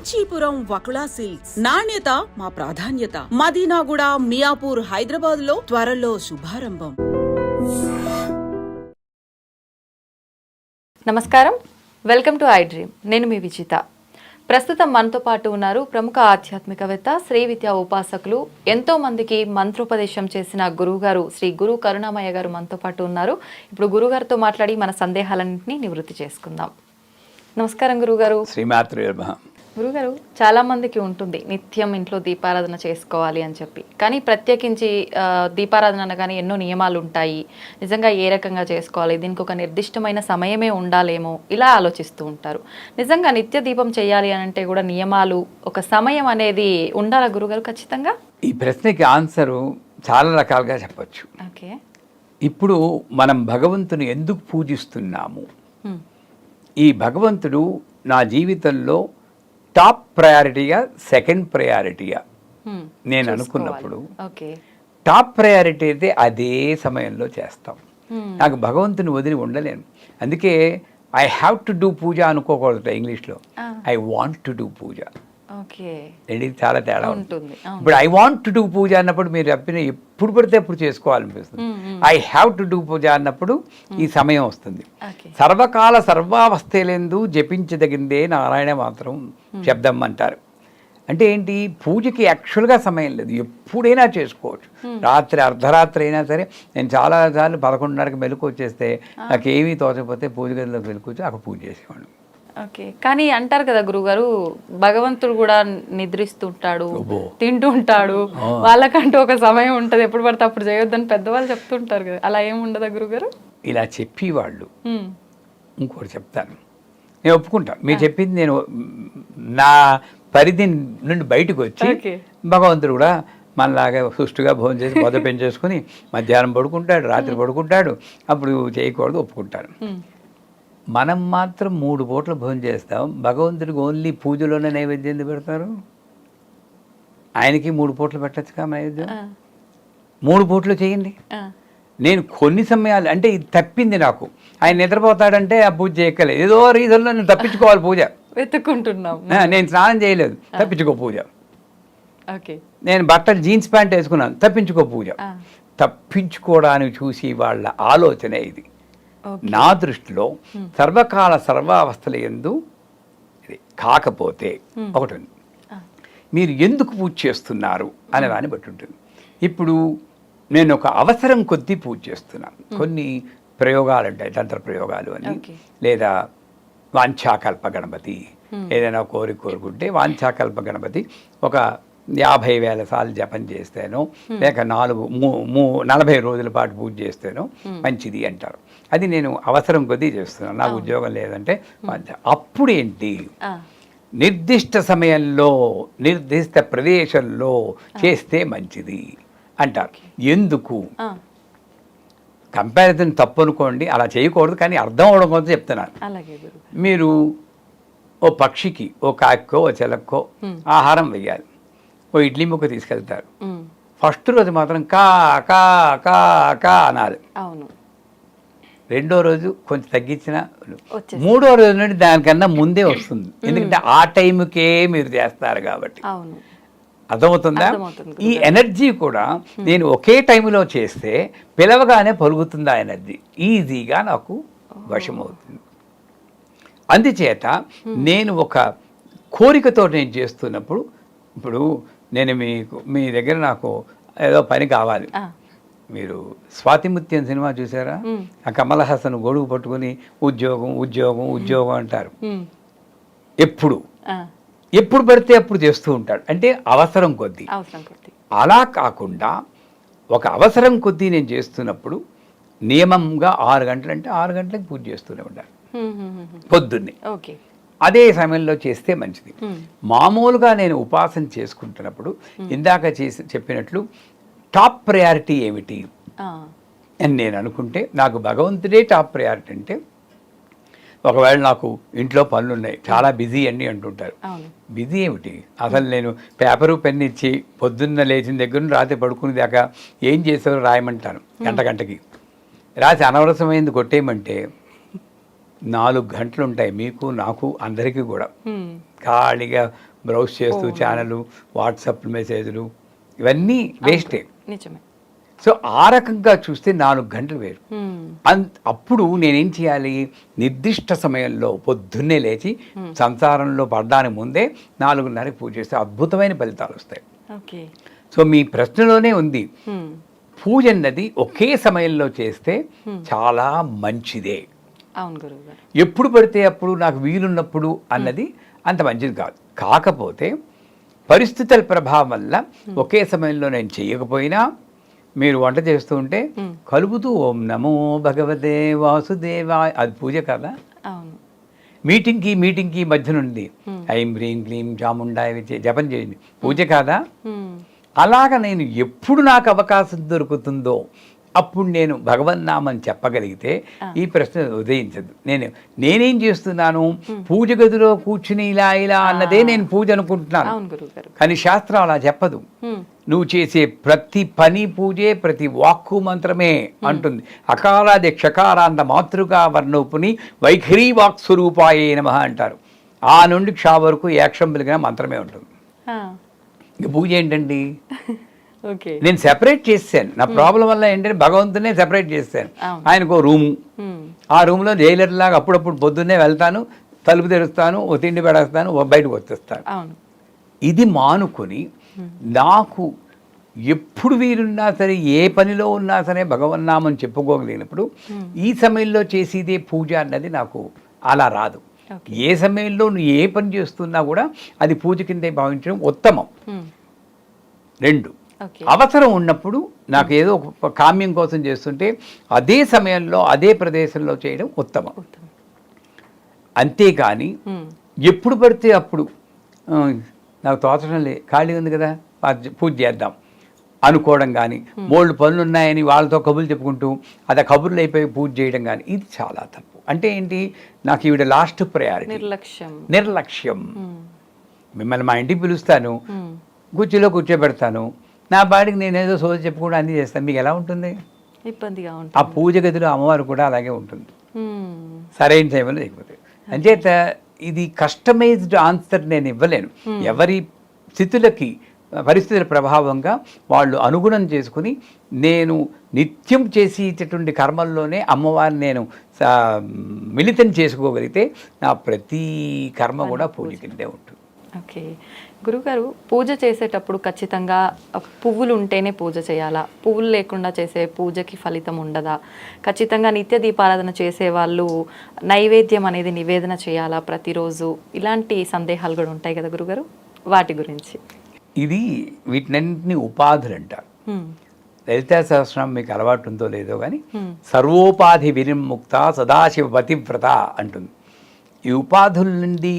Kanchipuram Vakula silks నాణ్యత మా ప్రాధాన్యత. మదీనాగూడ, మియాపూర్, హైదరాబాద్ లో త్వరలో శుభారంభం. నమస్కారం, వెల్కమ్ టు ఐ డ్రీమ్. నేను మీ విజిత. ప్రస్తుతం మనతో పాటు ఉన్నారు ప్రముఖ ఆధ్యాత్మికవేత్త, శ్రీ విద్యా ఉపాసకులు, ఎంతో మందికి మంత్రోపదేశం చేసిన గురువుగారు శ్రీ గురు కరుణామయ్య గారు మనతో పాటు ఉన్నారు. ఇప్పుడు గురుగారితో మాట్లాడి మన సందేహాలన్నింటినీ నివృత్తి చేసుకుందాం. నమస్కారం గురుగారు. శ్రీమాత్రే నమః. గురుగారు, చాలా మందికి ఉంటుంది నిత్యం ఇంట్లో దీపారాధన చేసుకోవాలి అని చెప్పి, కానీ ప్రత్యేకించి దీపారాధన అనగానే ఎన్నో నియమాలు ఉంటాయి. నిజంగా ఏ రకంగా చేసుకోవాలి, దీనికి ఒక నిర్దిష్టమైన సమయమే ఉండాలేమో ఇలా ఆలోచిస్తూ ఉంటారు. నిజంగా నిత్య దీపం చేయాలి అని అంటే కూడా నియమాలు, ఒక సమయం అనేది ఉండాలా గురుగారు ఖచ్చితంగా? ఈ ప్రశ్నకి ఆన్సరు చాలా రకాలుగా చెప్పచ్చు. ఓకే. ఇప్పుడు మనం భగవంతుని ఎందుకు పూజిస్తున్నాము? ఈ భగవంతుడు నా జీవితంలో టాప్ ప్రయారిటీగా, సెకండ్ ప్రయారిటీగా నేను అనుకున్నప్పుడు, టాప్ ప్రయారిటీ అయితే అదే సమయంలో చేస్తాం. నాకు భగవంతుని వదిలి ఉండలేను. అందుకే ఐ హ్యావ్ టు డూ పూజ అనుకోకూడదు ఇంగ్లీష్లో. ఐ వాంట్ టు డూ పూజ. రెండింటికి చాలా తేడా ఉంటుంది. ఇప్పుడు ఐ వాంట్ టు డూ పూజ అన్నప్పుడు మీరు చెప్పిన ఎప్పుడు పడితే ఎప్పుడు చేసుకోవాలనిపిస్తుంది. ఐ హ్యావ్ టు డూ పూజ అన్నప్పుడు ఈ సమయం వస్తుంది. సర్వకాల సర్వావస్థలందు జపించదగిందే నారాయణ మాత్రం శబ్దం అంటారు. అంటే ఏంటి? పూజకి యాక్చువల్గా సమయం లేదు, ఎప్పుడైనా చేసుకోవచ్చు. రాత్రి అర్ధరాత్రి అయినా సరే. నేను చాలాసార్లు 11:30కి మెలకు వచ్చేస్తే నాకేమీ తోచకపోతే పూజ గదిలోకి వెళ్ళుకొచ్చి అక్కడ పూజ చేసేవాడు. ఓకే. కానీ అంటారు కదా గురుగారు, భగవంతుడు కూడా నిద్రిస్తుంటాడు, తింటూ ఉంటాడు, వాళ్ళకంటూ ఒక సమయం ఉంటుంది, ఎప్పుడు పడితే అప్పుడు చేయొద్దని పెద్దవాళ్ళు చెప్తుంటారు కదా, అలా ఏమి ఉండదా గురుగారు? ఇలా చెప్పేవాళ్ళు. ఇంకోటి చెప్తాను, నేను ఒప్పుకుంటాను మీరు చెప్పింది. నేను నా పరిధి నుండి బయటకు వచ్చి భగవంతుడు కూడా మనలాగా సుష్టుగా భోజనం చేసి పొద పెంచేసుకుని మధ్యాహ్నం పడుకుంటాడు, రాత్రి పడుకుంటాడు, అప్పుడు చేయకూడదు, ఒప్పుకుంటాను. మనం మాత్రం 3 పూటలు భోజనం చేస్తాం. భగవంతుడికి ఓన్లీ పూజలోనే నైవేద్యం పెడతారు. ఆయనకి 3 పూటలు పెట్టచ్చుగా నైవేద్యం. 3 పూటలు చేయండి. నేను కొన్ని సమయాలు అంటే ఇది తప్పింది నాకు. ఆయన నిద్రపోతాడంటే ఆ పూజ చేయక్కలేదు, ఏదో రీజన్లో నేను తప్పించుకోవాలి పూజ. వెతుక్కుంటున్నాం. నేను స్నానం చేయలేదు, తప్పించుకో పూజ. నేను బట్టలు జీన్స్ ప్యాంట్ వేసుకున్నాను, తప్పించుకో పూజ. తప్పించుకోవడానికి చూసి వాళ్ళ ఆలోచన ఇది. నా దృష్టిలో సర్వకాల సర్వావస్థల యందు ఇది కాకపోతే ఒకటి ఉంది, మీరు ఎందుకు పూజ చేస్తున్నారు అనే దాన్ని బట్టి ఉంటుంది. ఇప్పుడు నేను ఒక అవసరం కొద్దీ పూజ చేస్తున్నాను. కొన్ని ప్రయోగాలు ఉంటాయి, తంత్ర ప్రయోగాలు అని, లేదా వాంఛాకల్ప గణపతి, ఏదైనా కోరుకుంటే వాంఛాకల్ప గణపతి ఒక 50,000 సార్లు జపం చేస్తేనో, లేక 40 రోజుల పాటు పూజ చేస్తేనో మంచిది అంటారు. అది నేను అవసరం కొద్దీ చేస్తున్నాను, నాకు ఉద్యోగం లేదంటే. అప్పుడు ఏంటి, నిర్దిష్ట సమయంలో నిర్దిష్ట ప్రదేశంలో చేస్తే మంచిది అంటారు. ఎందుకు? కంపారిజన్ తప్పు అనుకోండి, అలా చేయకూడదు, కానీ అర్థం అవడం కోసం చెప్తున్నాను. మీరు ఓ పక్షికి, ఓ కాక్కో, ఓ చిలక్కో ఆహారం వెయ్యాలి. ఓ ఇడ్లీ ముక్క తీసుకెళ్తారు. ఫస్ట్ రోజు మాత్రం కా కా కా కా అనాలి. రెండో రోజు కొంచెం తగ్గించిన, మూడో రోజు నుండి దానికన్నా ముందే వస్తుంది. ఎందుకంటే ఆ టైంకే మీరు చేస్తారు కాబట్టి. అర్థమవుతుందా? ఈ ఎనర్జీ కూడా నేను ఒకే టైంలో చేస్తే పిలవగానే పలుకుతుంది ఆ ఎనర్జీ, ఈజీగా నాకు వశమవుతుంది. అందుచేత నేను ఒక కోరికతో నేను చేస్తున్నప్పుడు, ఇప్పుడు నేను మీ దగ్గర నాకు ఏదో పని కావాలి. మీరు స్వాతిముత్యం సినిమా చూసారా? ఆ కమల్ హాసన్ గొడుగు పట్టుకుని ఉద్యోగం ఉద్యోగం ఉద్యోగం అంటారు. ఎప్పుడు పడితే అప్పుడు చేస్తూ ఉంటాడు. అంటే అవసరం కొద్దీ. అలా కాకుండా ఒక అవసరం కొద్దీ నేను చేస్తున్నప్పుడు నియమంగా 6 గంటలు అంటే 6 గంటలకు పూజ చేస్తూనే ఉండాలి పొద్దున్నే. అదే సమయంలో చేస్తే మంచిది. మామూలుగా నేను ఉపాసన చేసుకుంటున్నప్పుడు ఇందాక చెప్పినట్లు టాప్ ప్రయారిటీ ఏమిటి అని నేను అనుకుంటే, నాకు భగవంతుడే టాప్ ప్రయారిటీ. అంటే ఒకవేళ నాకు ఇంట్లో పనులు ఉన్నాయి, చాలా బిజీ అన్నీ అంటుంటారు. బిజీ ఏమిటి? అసలు నేను పేపరు పెన్ ఇచ్చి పొద్దున్న లేచిన దగ్గర రాత్రి పడుకునే దాకా ఏం చేసారో రాయమంటాను. గంటకి రాసి అనవసరమైంది కొట్టేయమంటే 4 గంటలు ఉంటాయి, మీకు నాకు అందరికీ కూడా. ఖాళీగా బ్రౌజ్ చేస్తూ ఛానల్, వాట్సాప్ మెసేజ్లు ఇవన్నీ వేస్టే. నిజమే. సో ఆ రకంగా చూస్తే 4 గంటలు వేరు. అప్పుడు నేనేం చేయాలి, నిర్దిష్ట సమయంలో పొద్దున్నే లేచి సంసారంలో పడడానికి ముందే 4:30కి పూజ చేస్తే అద్భుతమైన ఫలితాలు వస్తాయి. సో మీ ప్రశ్నలోనే ఉంది, పూజ అన్నది ఒకే సమయంలో చేస్తే చాలా మంచిదే. అవును గురువుగారు. ఎప్పుడు పడితే అప్పుడు నాకు వీలున్నప్పుడు అన్నది అంత మంచిది కాదు. కాకపోతే పరిస్థితుల ప్రభావం వల్ల ఒకే సమయంలో నేను చేయకపోయినా మీరు వంట చేస్తూ ఉంటే కలుపుతూ ఓం నమో భగవతే వాసుదేవాయ, అది పూజ కదా. అవును. మీటింగ్కి మధ్య నుండి ఐం హ్రీం క్లీం చాముండాయ జపం చేయండి, పూజ కాదా. అలాగ నేను ఎప్పుడు నాకు అవకాశం దొరుకుతుందో అప్పుడు నేను భగవన్నామని చెప్పగలిగితే ఈ ప్రశ్న ఉదయించదు. నేనేం చేస్తున్నాను, పూజ గదిలో కూర్చుని ఇలా అన్నదే నేను పూజ అనుకుంటున్నాను. కానీ శాస్త్రం అలా చెప్పదు. నువ్వు చేసే ప్రతి పని పూజే, ప్రతి వాక్కు మంత్రమే అంటుంది. అకాలాది క్షకారాంత మాతృగా వర్ణోపుని వైఖరీ వాక్ స్వరూపాయే నమః అంటారు. ఆ నుండి క్షా వరకు ఏక్షంబులుగా మంత్రమే ఉంటుంది. ఇంక పూజ ఏంటండి. నేను సెపరేట్ చేశాను. నా ప్రాబ్లం వల్ల ఏంటంటే భగవంతునే సెపరేట్ చేశాను. ఆయనకు రూము, ఆ రూమ్లో జైలర్ లాగా అప్పుడప్పుడు పొద్దున్నే వెళ్తాను, తలుపు తెరుస్తాను, ఓ తిండి పెడేస్తాను, ఓ బయటకు వచ్చేస్తాను. ఇది మానుకొని నాకు ఎప్పుడు వీరున్నా సరే, ఏ పనిలో ఉన్నా సరే భగవన్నామని చెప్పుకోగలిగినప్పుడు ఈ సమయంలో చేసేదే పూజ అన్నది నాకు అలా రాదు. ఏ సమయంలో నువ్వు ఏ పని చేస్తున్నా కూడా అది పూజ కిందే భావించడం ఉత్తమం. 2, అవసరం ఉన్నప్పుడు నాకు ఏదో ఒక కామ్యం కోసం చేస్తుంటే అదే సమయంలో అదే ప్రదేశంలో చేయడం ఉత్తమం. అంతేకాని ఎప్పుడు పడితే అప్పుడు నాకు తోచడం ఖాళీ ఉంది కదా పూజ చేద్దాం అనుకోవడం కానీ, బోల్డ్ పనులు ఉన్నాయని వాళ్ళతో కబుర్లు చెప్పుకుంటూ అది కబుర్లు అయిపోయి పూజ చేయడం కానీ, ఇది చాలా తప్పు. అంటే ఏంటి, నాకు ఈవిడ లాస్ట్ ప్రయారిటీ, నిర్లక్ష్యం. మిమ్మల్ని మా ఇంటికి పిలుస్తాను, కుర్చీలో కూర్చోబెడతాను, నా బాడికి నేనేదో సోది చెప్పుకుంటూ అన్నీ చేస్తాను, మీకు ఎలా ఉంటుంది? ఇబ్బందిగా ఉంటుంది. ఆ పూజ గదిలో అమ్మవారు కూడా అలాగే ఉంటుంది, సరైన టైంలో లేకపోతే. అంచేత ఇది కస్టమైజ్డ్ ఆన్సర్ నేను ఇవ్వలేను. ఎవరి స్థితులకి, పరిస్థితుల ప్రభావంగా వాళ్ళు అనుగుణం చేసుకుని నేను నిత్యం చేసేటటువంటి కర్మల్లోనే అమ్మవారిని నేను మిళితం చేసుకోగలిగితే నా ప్రతి కర్మ కూడా పూజ కిందే ఉంటుంది. ఓకే గురుగారు, పూజ చేసేటప్పుడు ఖచ్చితంగా పువ్వులు ఉంటేనే పూజ చేయాలా, పువ్వులు లేకుండా చేసే పూజకి ఫలితం ఉండదా, ఖచ్చితంగా నిత్య దీపారాధన చేసే వాళ్ళు నైవేద్యం అనేది నివేదన చేయాలా ప్రతిరోజు, ఇలాంటి సందేహాలు కూడా ఉంటాయి కదా గురుగారు, వాటి గురించి? ఇది వీటినన్నింటినీ ఉపాధులు అంటారు. లలితా సహస్రనామం మీకు అలవాటు ఉందో లేదో కానీ సర్వోపాధి వినిర్ముక్త సదాశివ పతివ్రత అంటుంది. ఈ ఉపాధుల నుండి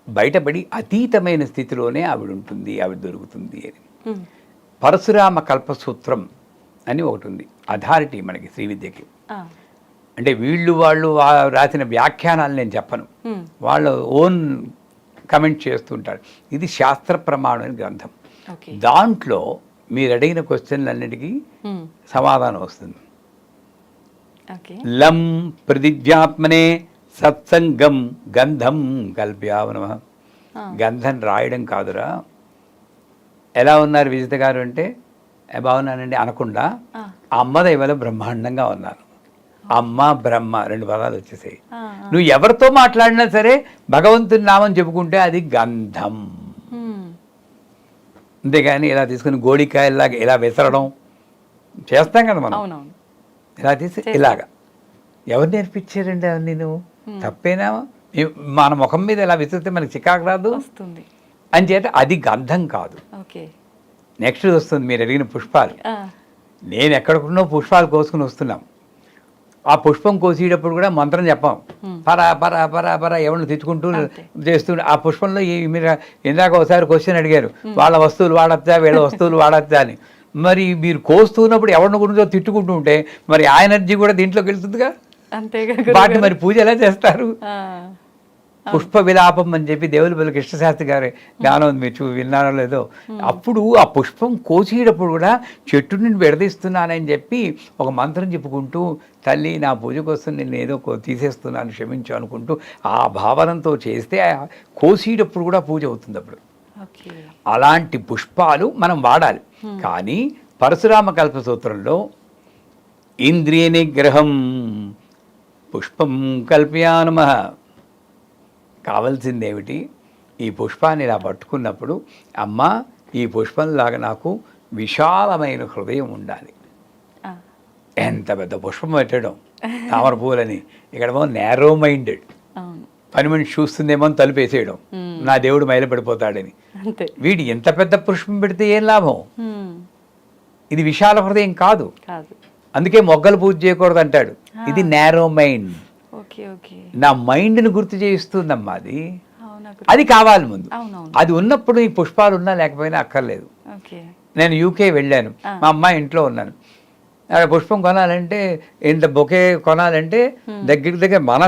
బయటపడి అతీతమైన స్థితిలోనే ఆవిడ ఉంటుంది, ఆవిడ దొరుకుతుంది అని. పరశురామ కల్పసూత్రం అని ఒకటి ఉంది, అథారిటీ మనకి శ్రీ విద్యకి. అంటే వాళ్ళు రాసిన వ్యాఖ్యానాలు నేను చెప్పను, వాళ్ళ ఓన్ కమెంట్ చేస్తుంటారు. ఇది శాస్త్ర ప్రమాణమైన గ్రంథం. దాంట్లో మీరు అడిగిన క్వశ్చన్లన్నిటికీ సమాధానం వస్తుంది. లం ప్రతిజ్ఞాత్మనే సత్సంగం గంధం కల్ప్యావనమ. గంధం రాయడం కాదురా. ఎలా ఉన్నారు విజిత గారు అంటే బాగున్నానండి అనకుండా అమ్మ దైవలో బ్రహ్మాండంగా ఉన్నాను. అమ్మ బ్రహ్మ 2 పదాలు వచ్చేసాయి. నువ్వు ఎవరితో మాట్లాడినా సరే భగవంతుని నామం చెప్పుకుంటే అది గంధం. అంతేగాని ఇలా తీసుకుని గోడికాయలాగా ఇలా విసరడం చేస్తాం కదా మనం. ఇలా తీసి ఇలాగా ఎవరు నేర్పించారండి అవన్నీ? నువ్వు తప్పేనా? మన ముఖం మీద ఇలా విసిరితే మనకి చికాకు రాదు అని చేత అది గంధం కాదు. నెక్స్ట్ వస్తుంది మీరు అడిగిన పుష్పాలు. నేను ఎక్కడికున్నో పుష్పాలు కోసుకుని వస్తున్నాం. ఆ పుష్పం కోసేటప్పుడు కూడా మంత్రం చెప్పాం. పరా పరా పరా పరా ఎవరిని తెచ్చుకుంటూ చేస్తూ ఆ పుష్పంలో మీరు ఇందాక ఒకసారి క్వశ్చన్ అడిగారు, వాళ్ళ వస్తువులు వాడచ్చా వీళ్ళ వస్తువులు వాడచ్చా అని. మరి మీరు కోస్తున్నప్పుడు ఎవరిని గురించో తిట్టుకుంటూ ఉంటే మరి ఆ ఎనర్జీ కూడా దీంట్లోకి వెళ్తుందిగా. వాటిని మరి పూజ ఎలా చేస్తారు? పుష్ప విలాపం అని చెప్పి దేవులపల్లి కృష్ణశాస్త్రి గారి గానం మీరు విన్నారో లేదో. అప్పుడు ఆ పుష్పం కోసేటప్పుడు కూడా చెట్టు నుండి విడదీస్తున్నానని చెప్పి ఒక మంత్రం చెప్పుకుంటూ తల్లి నా పూజ కోసం నేను ఏదో తీసేస్తున్నాను క్షమించు అనుకుంటూ ఆ భావనతో చేస్తే కోసేటప్పుడు కూడా పూజ అవుతుంది. అప్పుడు ఓకే. అలాంటి పుష్పాలు మనం వాడాలి. కానీ పరశురామ కల్ప సూత్రంలో ఇంద్రియ నిగ్రహం పుష్పం కల్పయానమః, కావలసిందేమిటి, ఈ పుష్పాన్ని ఇలా పట్టుకున్నప్పుడు అమ్మా ఈ పుష్పంలాగా నాకు విశాలమైన హృదయం ఉండాలి. ఎంత పెద్ద పుష్పం పెట్టడం తామర పూలని, ఇక్కడేమో నేరో మైండెడ్, అవును. పని మనిషి చూస్తుందేమో అని తలుపేసేయడం, నా దేవుడు మైలపడిపోతాడని. అంతే. వీడు ఎంత పెద్ద పుష్పం పెడితే ఏం లాభం? హ్మ్. ఇది విశాల హృదయం కాదు. కాదు. అందుకే మొగ్గలు పూజ చేయకూడదు అంటాడు. ఇది నేరో మైండ్. ఓకే. ఓకే. నా మైండ్ని గుర్తు చేయిస్తుందమ్మా అది. అవునా గురు? అది కావాలి ముందు. అవునవును. అది ఉన్నప్పుడు ఈ పుష్పాలు ఉన్నా లేకపోయినా అక్కర్లేదు. ఓకే. నేను యూకే వెళ్ళాను, మా అమ్మాయి ఇంట్లో ఉన్నాను. అక్కడ పుష్పం కొనాలంటే, ఇంత బొకే కొనాలంటే దగ్గర మన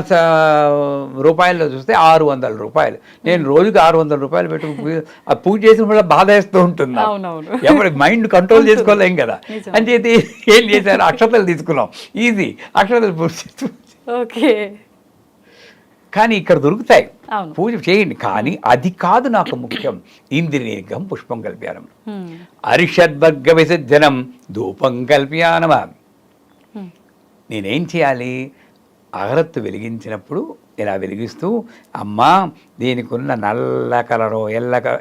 రూపాయల్లో చూస్తే 600 రూపాయలు. నేను రోజుకి 600 రూపాయలు పెట్టి ఆ పూజ చేసిన వల్ల బాధ వేస్తూ ఉంటుంది. అవునవును. ఎవరి మైండ్ కంట్రోల్ చేసుకోలేం కదా అని చెప్పి ఏం చేశారు, అక్షతలు తీసుకున్నాం. ఈజీ, అక్షతలు పూజ చేస్తూ. ఓకే. కానీ ఇక్కడ దొరుకుతాయి, అవును. పూజ చేయండి. కానీ అది కాదు నాకు ముఖ్యం. ఇంద్రియనిగ్రహం పుష్పం కల్ప్యానం, అరిషద్వర్గ విసర్జనం ధూపం కల్ప్యానమా. నేనేం చేయాలి, అగరత్తు వెలిగించినప్పుడు ఇలా వెలిగిస్తూ అమ్మా దీనికి ఉన్న నల్ల కలరో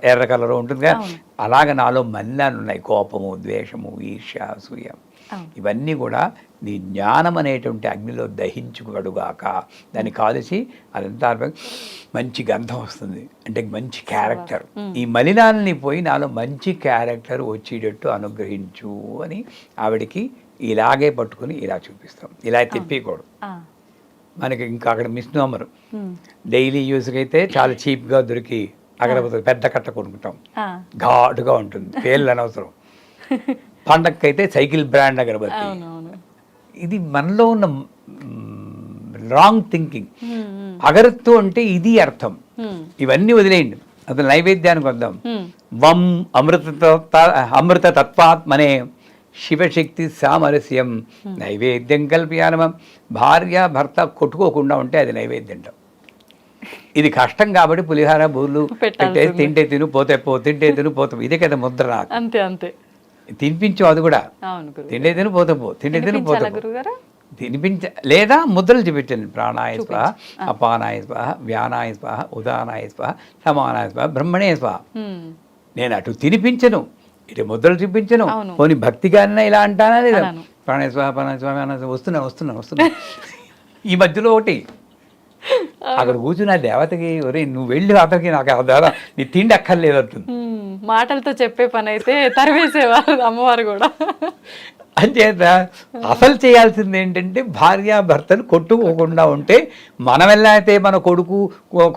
ఎర్ర కలరో ఉంటుంది కదా, అలాగ నాలో మలినాలు ఉన్నాయి, కోపము, ద్వేషము, ఈర్ష్య, అసూయ, ఇవన్నీ కూడా నీ జ్ఞానం అనేటువంటి అగ్నిలో దహించుకడుగాక. దాన్ని కాల్చి అదంతా మంచి గంధం వస్తుంది, అంటే మంచి క్యారెక్టర్. ఈ మలినాలని పోయి నాలో మంచి క్యారెక్టర్ వచ్చేటట్టు అనుగ్రహించు అని ఆవిడికి ఇలాగే పట్టుకుని ఇలా చూపిస్తాం. ఇలా తిప్పకూడదు. మనకి ఇంకా అక్కడ మిస్నోమర్ డైలీ యూస్కి అయితే చాలా చీప్గా దొరికి అగరబత్తులు పెద్ద కట్ట కొనుక్కుంటాం, ఘాటుగా ఉంటుంది, పేర్లు అనవసరం. పండక్కైతే సైకిల్ బ్రాండ్ అగరబత్తి. ఇది మనలో ఉన్న రాంగ్ థింకింగ్. అగరత్తు అంటే ఇది అర్థం. ఇవన్నీ వదిలేయండి, అసలు నైవేద్యానికి వద్దాం. వం అమృత తత్వాత్మనే శివశక్తి సామరస్యం నైవేద్యం కల్ప్యానమం. భార్య భర్త కొట్టుకోకుండా ఉంటే అది నైవేద్యం. ఇది కష్టం కాబట్టి పులిహార బూర్లు పెట్టే తింటే తిను పోతే పో, తింటే తిను పోతాం, ఇదే కదా ముద్ర. నాకు అంతే అంతే తినిపించు, అది కూడా తిండే తిను పోతే పో, తిండే తిను పోతే తినిపించ, లేదా ముద్రలు చూపించండి. ప్రాణాయ స్వాహ, అపానాయ స్వాహ, వ్యానాయ స్వాహ, ఉదానాయ స్వాహ, సమానాయ స్వాహ, బ్రహ్మణే స్వాహ. నేను అటు తినిపించను, ఇటు ముద్రలు చూపించను. పోనీ భక్తిగానే ఇలా అంటానా లేదా, ప్రాణాయ స్వాహ, ప్రాణాయ స్వాహ, వస్తున్నా. ఈ మధ్యలో ఒకటి అక్కడ కూర్చున్న దేవతకి, ఒరే నువ్వు వెళ్ళి అతనికి నాకు ఆ దేవత నీ తిండి అక్కర్లేదు అంటుంది. మాటలతో చెప్పే పని అయితే తరివేసేవారు అమ్మవారు కూడా. అంచేత అసలు చేయాల్సింది ఏంటంటే భార్యాభర్తలు కొట్టుకోకుండా ఉంటే, మనం ఎలా అయితే మన కొడుకు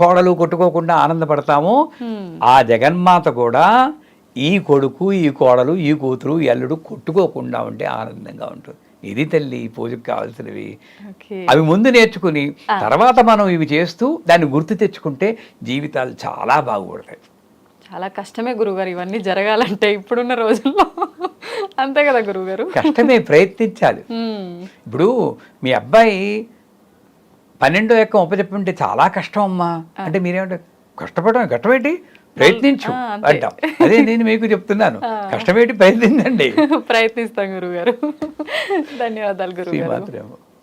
కోడలు కొట్టుకోకుండా ఆనందపడతామో, ఆ జగన్మాత కూడా ఈ కొడుకు, ఈ కోడలు, ఈ కూతురు, ఈ అల్లుడు కొట్టుకోకుండా ఉంటే ఆనందంగా ఉంటుంది. ఇది తల్లి పూజకు కావాల్సినవి. అవి ముందు నేర్చుకుని తర్వాత మనం ఇవి చేస్తూ దాన్ని గుర్తు తెచ్చుకుంటే జీవితాలు చాలా బాగుపడతాయి. చాలా కష్టమే గురుగారు ఇవన్నీ జరగాలంటే ఇప్పుడున్న రోజుల్లో. అంతే కదా గురుగారు, కష్టమే, ప్రయత్నించాలి. ఇప్పుడు మీ అబ్బాయి 12వ ఎక్కం ఉపచెప్పుంటే చాలా కష్టం అమ్మా అంటే మీరేమంటే, కష్టపడడం కష్టమేంటి, ప్రయత్నించు అంటాం. అదే నేను మీకు చెప్తున్నాను, కష్టమేంటి, ప్రయత్నించండి. ప్రయత్నిస్తాం గురుగారు. ధన్యవాదాలు గురుగారు.